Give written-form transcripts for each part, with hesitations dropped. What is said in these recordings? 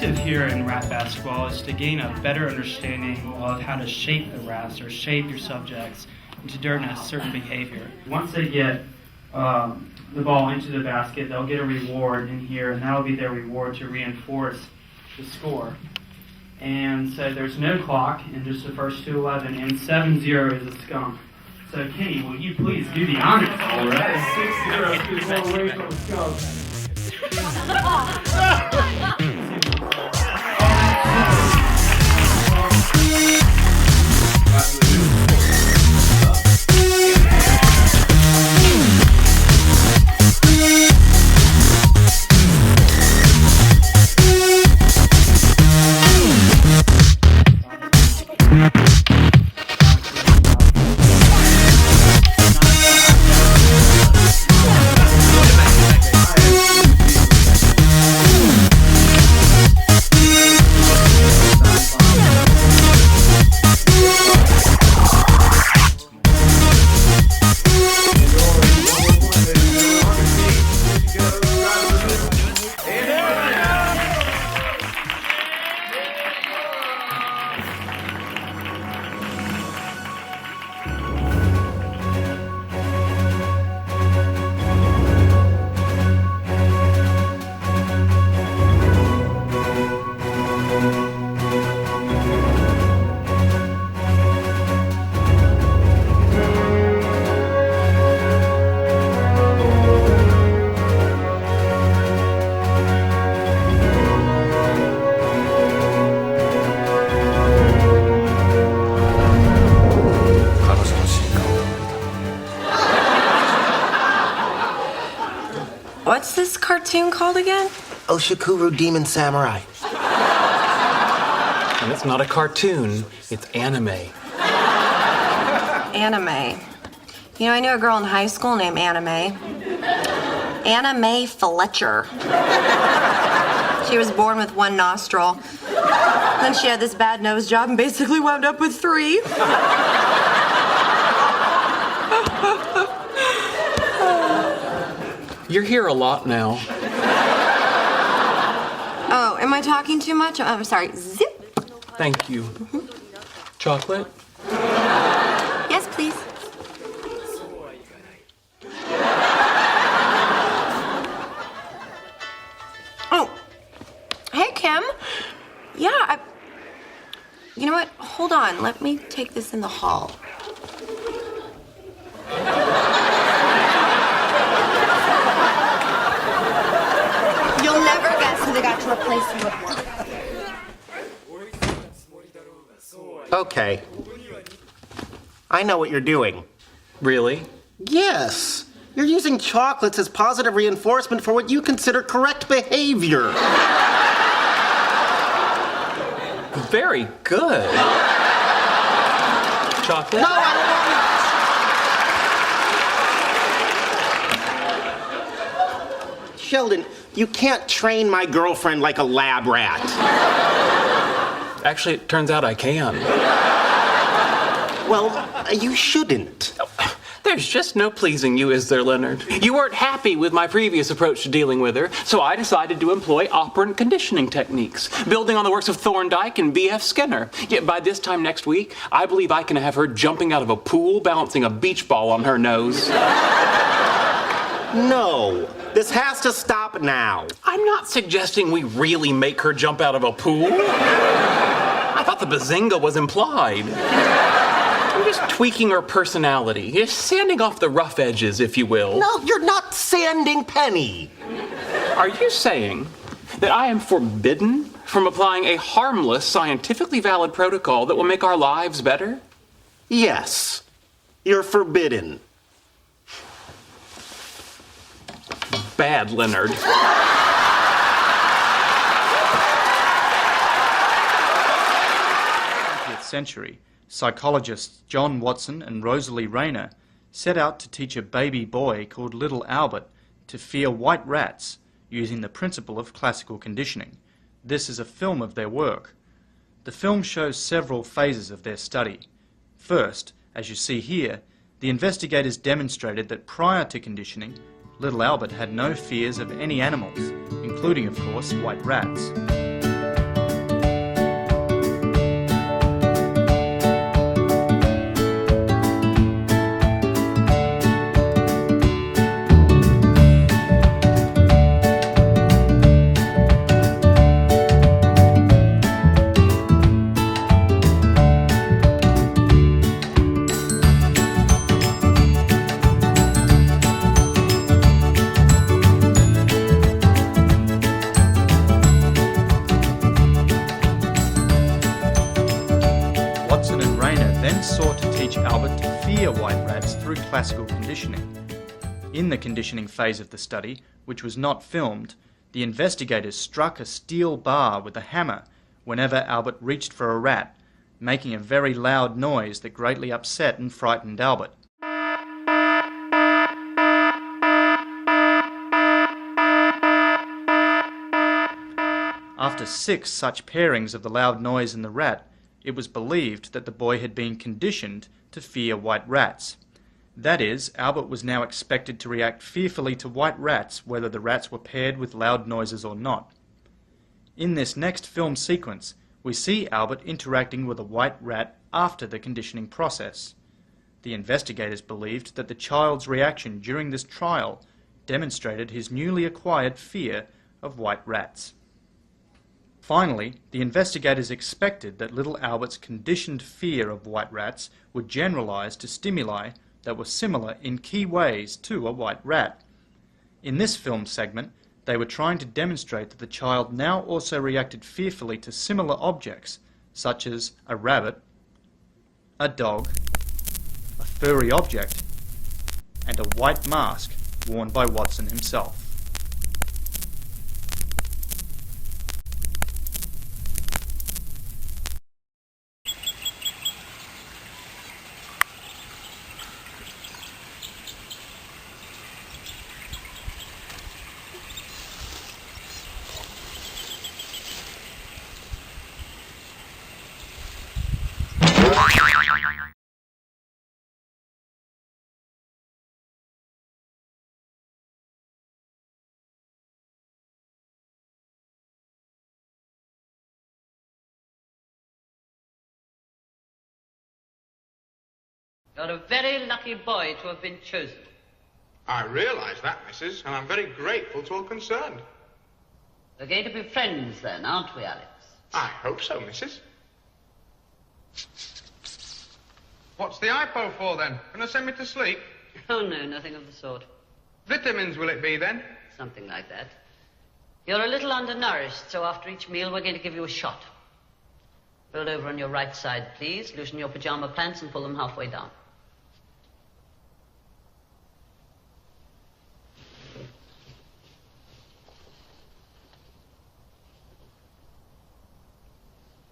objective here in rat basketball is to gain a better understanding of how to shape the rats or shape your subjects into doing a certain behavior. Once they get the ball into the basket, they'll get a reward in here, and that'll be their reward to reinforce the score. And so there's no clock in just the first 2:11, and 7-0 is a skunk. So Kenny, will you please do the honors? All right. 6-0 is one away from a skunk. What's this cartoon called again? Oshikuru Demon Samurai. And it's not a cartoon, it's anime. Anime. You know, I knew a girl in high school named Anime. Anna Mae Fletcher. She was born with one nostril. Then she had this bad nose job and basically wound up with 3. You're here a lot now. Oh, am I talking too much? I'm sorry. Zip. Thank you. Chocolate? Yes, please. Oh, hey, Kim. Yeah, you know what? Hold on. Let me take this in the hall. You'll never guess who they got to replace you at work. Okay. I know what you're doing. Really? Yes. You're using chocolates as positive reinforcement for what you consider correct behavior. Very good. Chocolate? No, I don't want... Sheldon, you can't train my girlfriend like a lab rat. Actually, it turns out I can. Well, you shouldn't. There's just no pleasing you, is there, Leonard? You weren't happy with my previous approach to dealing with her, so I decided to employ operant conditioning techniques, building on the works of Thorndike and B.F. Skinner. Yet by this time next week, I believe I can have her jumping out of a pool, balancing a beach ball on her nose. No, this has to stop now. I'm not suggesting we really make her jump out of a pool. I thought the bazinga was implied. We're just tweaking her personality, just sanding off the rough edges, if you will. No, you're not sanding Penny. Are you saying that I am forbidden from applying a harmless, scientifically valid protocol that will make our lives better? Yes, you're forbidden. Bad, Leonard. Century, psychologists John Watson and Rosalie Rayner set out to teach a baby boy called Little Albert to fear white rats using the principle of classical conditioning. This is a film of their work. The film shows several phases of their study. First, as you see here, the investigators demonstrated that prior to conditioning, Little Albert had no fears of any animals, including, of course, white rats. Watson and Rayner then sought to teach Albert to fear white rats through classical conditioning. In the conditioning phase of the study, which was not filmed, the investigators struck a steel bar with a hammer whenever Albert reached for a rat, making a very loud noise that greatly upset and frightened Albert. After 6 such pairings of the loud noise and the rat, it was believed that the boy had been conditioned to fear white rats. That is, Albert was now expected to react fearfully to white rats whether the rats were paired with loud noises or not. In this next film sequence, we see Albert interacting with a white rat after the conditioning process. The investigators believed that the child's reaction during this trial demonstrated his newly acquired fear of white rats. Finally, the investigators expected that little Albert's conditioned fear of white rats would generalize to stimuli that were similar in key ways to a white rat. In this film segment, they were trying to demonstrate that the child now also reacted fearfully to similar objects, such as a rabbit, a dog, a furry object, and a white mask worn by Watson himself. You're a very lucky boy to have been chosen. I realise that, Mrs., and I'm very grateful to all concerned. We're going to be friends then, aren't we, Alex? I hope so, Mrs. What's the hypo for, then? Gonna send me to sleep? Oh, no, nothing of the sort. Vitamins, will it be, then? Something like that. You're a little undernourished, so after each meal we're going to give you a shot. Roll over on your right side, please. Loosen your pajama pants and pull them halfway down.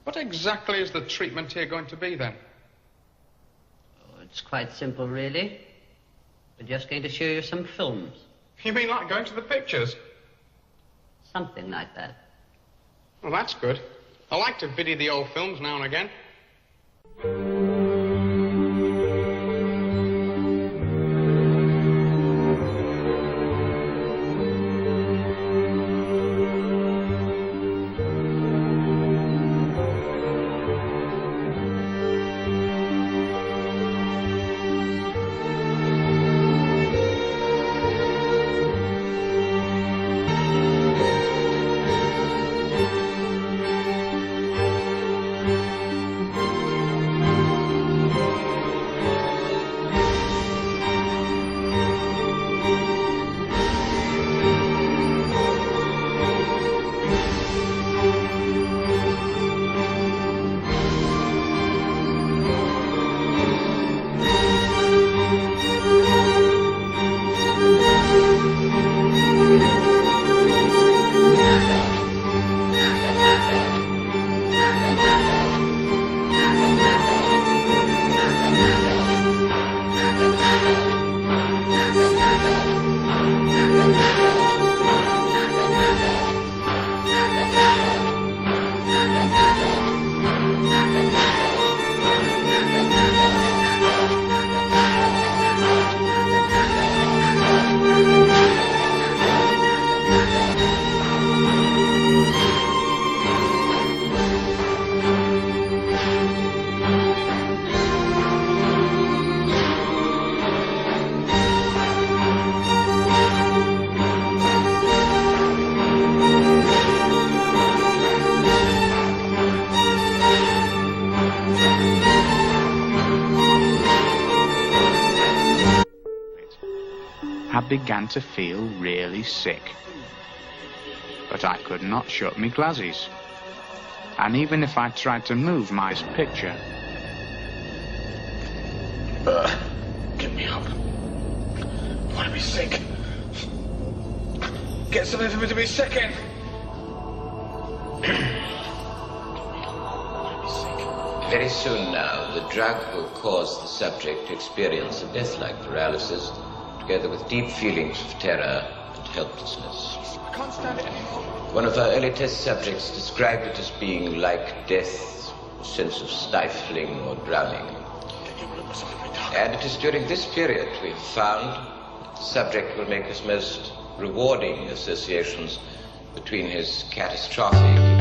What exactly is the treatment here going to be, then? Oh, it's quite simple, really. We're just going to show you some films. You mean like going to the pictures? Something like that. Well, that's good. I like to video the old films now and again. I began to feel really sick. But I could not shut my glasses. And even if I tried to move my picture, Get me up. I want to be sick. Get something for me to be sick in. Very soon now, the drug will cause the subject to experience a death-like paralysis, together with deep feelings of terror and helplessness. I can't stand it anymore. One of our early test subjects described it as being like death, a sense of stifling or drowning. And it is during this period we have found that the subject will make his most rewarding associations between his catastrophic